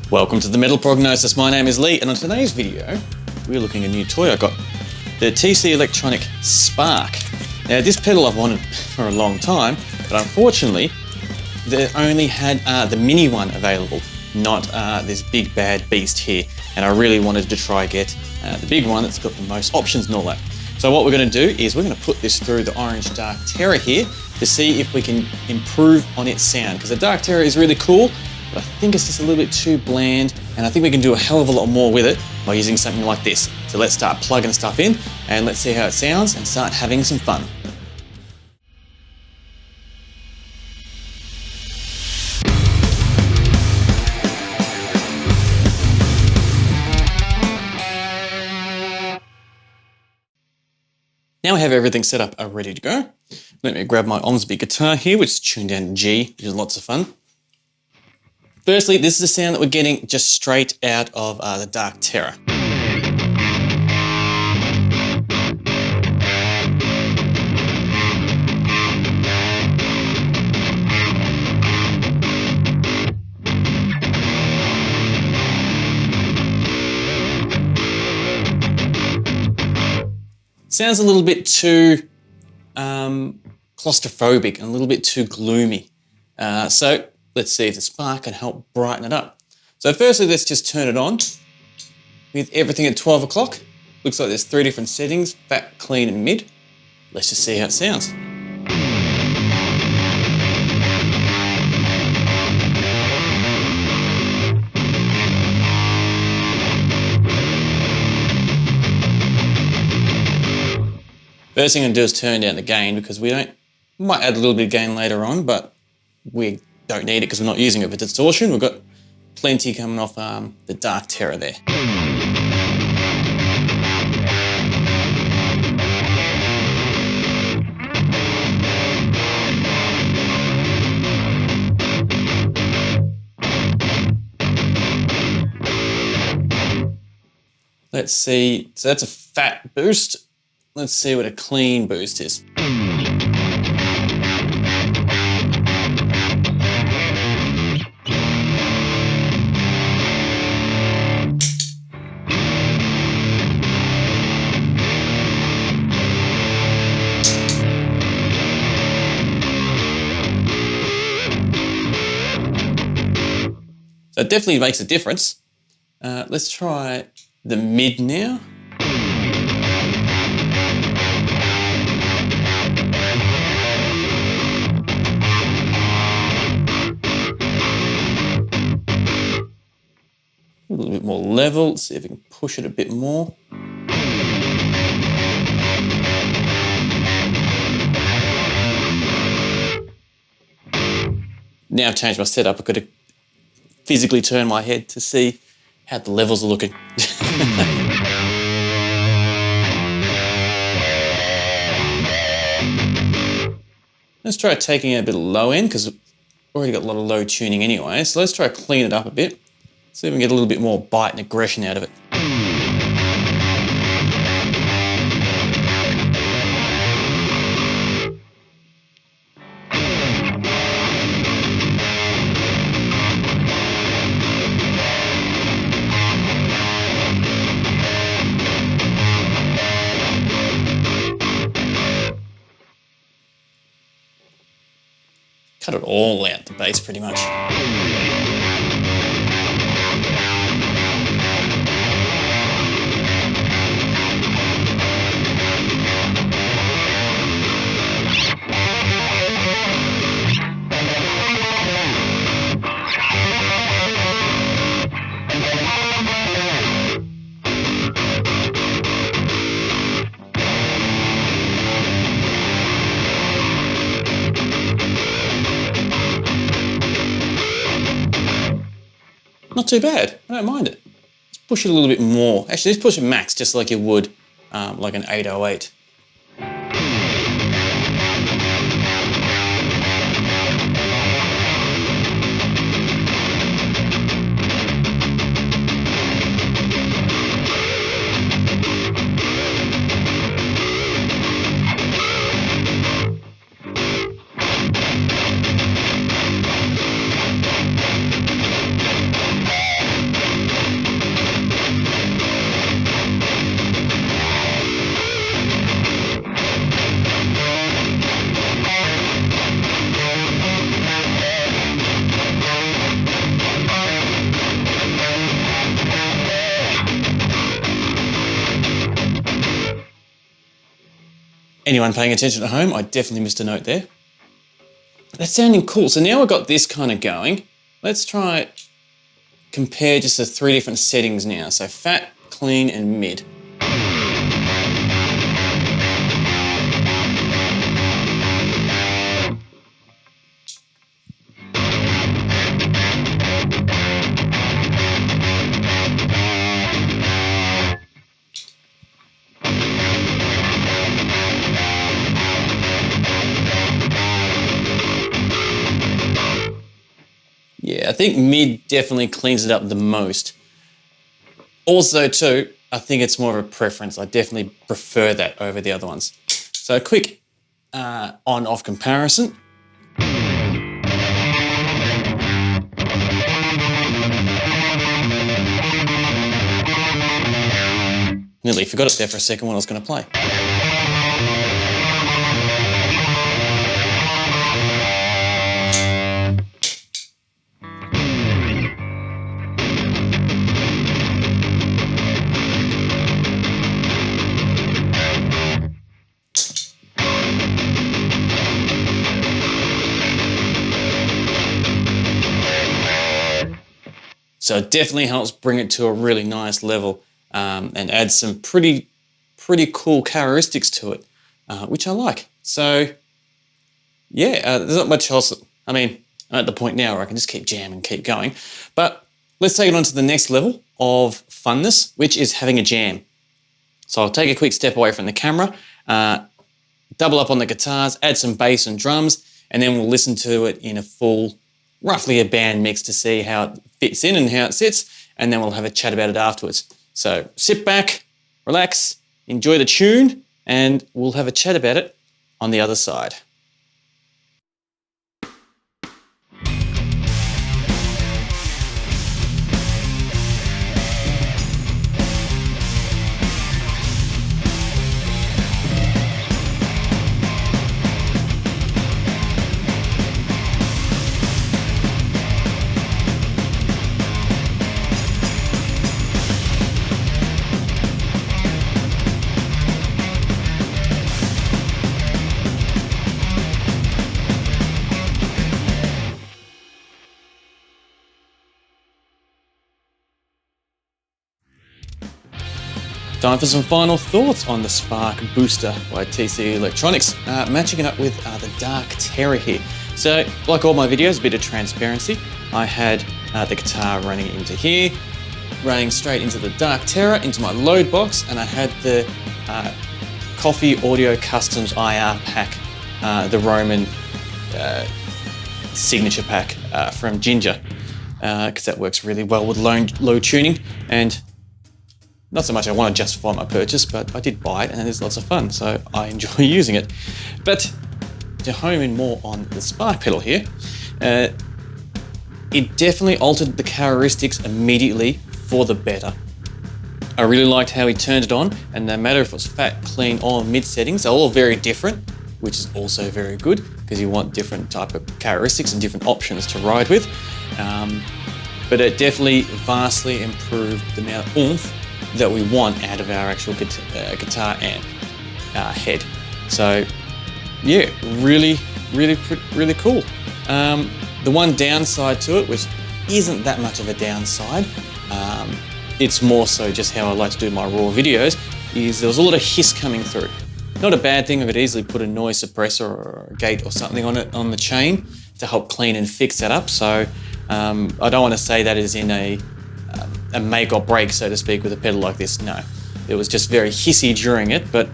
Welcome to the Metal Prognosis. My name is Lee, and on today's video, we're looking at a new toy I got, the TC Electronic Spark. Now, this pedal I've wanted for a long time, but unfortunately, they only had the mini one available, not this big bad beast here. And I really wanted to try get the big one that's got the most options and all that. So what we're going to do is we're going to put this through the Orange Dark Terror here to see if we can improve on its sound, because the Dark Terror is really cool, but I think it's just a little bit too bland, and I think we can do a hell of a lot more with it by using something like this. So let's start plugging stuff in and let's see how it sounds and start having some fun. Now I have everything set up ready to go. Let me grab my Omsby guitar here, which is tuned down to G, which is lots of fun. Firstly, this is the sound that we're getting just straight out of the Dark Terror. Sounds a little bit too claustrophobic and a little bit too gloomy. So let's see if the Spark can help brighten it up. So firstly, let's just turn it on with everything at 12 o'clock. Looks like there's 3 different settings, fat, clean, and mid. Let's just see how it sounds. First thing I'm going to do is turn down the gain, because we might add a little bit of gain later on, but we don't need it because we're not using it for distortion. We've got plenty coming off the Dark Terror there. Let's see, so that's a fat boost. Let's see what a clean boost is. So it definitely makes a difference. Let's try the mid now. A little bit more level. Let's see if we can push it a bit more. Now I've changed my setup. I've got to physically turn my head to see how the levels are looking. Let's try taking a bit of low end, because we've already got a lot of low tuning anyway. So let's try to clean it up a bit. See if we can get a little bit more bite and aggression out of it. Cut it all out, the bass pretty much. Not too bad, I don't mind it. Let's push it a little bit more. Actually, let's push it max, just like you would like an 808. anyone paying attention at home, I definitely missed a note there. That's sounding cool. So now I've got this kind of going. Let's try compare just the 3 different settings now. So fat, clean, and mid. Yeah, I think mid definitely cleans it up the most. Also too, I think it's more of a preference. I definitely prefer that over the other ones. So a quick on-off comparison. Nearly forgot it there for a second when I was going to play. So it definitely helps bring it to a really nice level and add some pretty cool characteristics to it, which I like. So yeah, there's not much else. I mean, I'm at the point now where I can just keep jamming, keep going. But let's take it on to the next level of funness, which is having a jam. So I'll take a quick step away from the camera, double up on the guitars, add some bass and drums, and then we'll listen to it in a full, roughly a band mix to see how it fits in and how it sits, and then we'll have a chat about it afterwards. So sit back, relax, enjoy the tune, and we'll have a chat about it on the other side. Time for some final thoughts on the Spark Booster by TC Electronics, matching it up with the Dark Terror here. So, like all my videos, a bit of transparency. I had the guitar running into here, running straight into the Dark Terror, into my load box, and I had the Coffee Audio Customs IR pack, the Roman signature pack from Ginger, because that works really well with low tuning. And not so much I want to justify my purchase, but I did buy it and it's lots of fun, so I enjoy using it. But to home in more on the Spark pedal here, it definitely altered the characteristics immediately for the better. I really liked how he turned it on, and no matter if it was fat, clean, or mid settings, they're all very different, which is also very good because you want different type of characteristics and different options to ride with. But it definitely vastly improved the amount of oomph that we want out of our actual guitar amp head. So yeah, really cool. The one downside to it, which isn't that much of a downside, it's more so just how I like to do my raw videos, is there was a lot of hiss coming through. Not a bad thing. I could easily put a noise suppressor or a gate or something on it, on the chain, to help clean and fix that up. So I don't want to say that is in a make or break, so to speak, with a pedal like this. No, it was just very hissy during it, but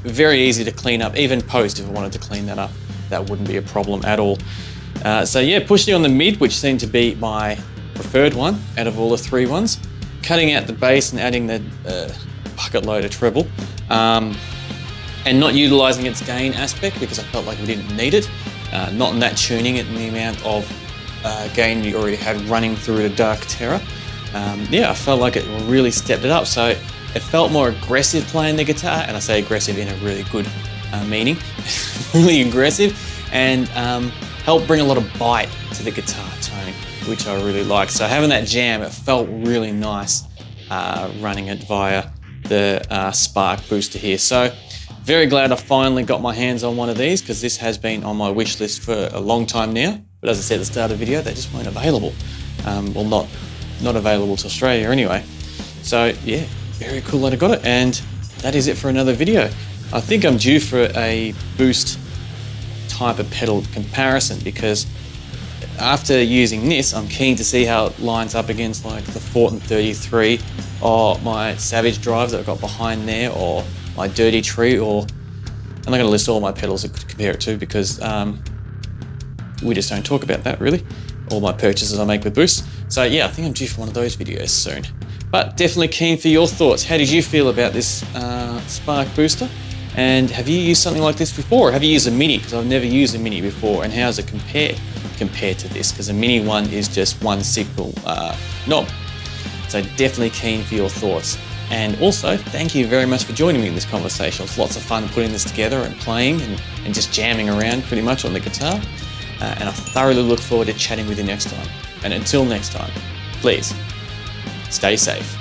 very easy to clean up. Even post, if I wanted to clean that up, that wouldn't be a problem at all. So yeah, pushing on the mid, which seemed to be my preferred one out of all the 3 ones, cutting out the bass and adding the bucket load of treble, and not utilising its gain aspect because I felt like we didn't need it, not in that tuning and the amount of gain you already had running through the Dark Terror. Yeah, I felt like it really stepped it up. So it felt more aggressive playing the guitar, and I say aggressive in a really good meaning, really aggressive, and helped bring a lot of bite to the guitar tone, which I really liked. So having that jam, it felt really nice running it via the Spark Booster here. So Very glad I finally got my hands on one of these, because this has been on my wish list for a long time now. But as I said at the start of the video, they just weren't available. Well, not available to Australia anyway. So yeah, very cool that I got it, and that is it for another video. I think I'm due for a boost type of pedal comparison, because after using this, I'm keen to see how it lines up against like the Fortin 33 or my Savage drives that I've got behind there, or my Dirty Tree, or I'm not going to list all my pedals to compare it to, because we just don't talk about that really, all my purchases I make with boosts. So yeah, I think I'm due for one of those videos soon. But definitely keen for your thoughts. How did you feel about this Spark booster? And have you used something like this before? Or have you used a Mini? Because I've never used a Mini before. And how does it compare to this? Because a Mini one is just one signal knob. So definitely keen for your thoughts. And also, thank you very much for joining me in this conversation. It was lots of fun putting this together and playing and just jamming around pretty much on the guitar. And I thoroughly look forward to chatting with you next time. And until next time, please stay safe.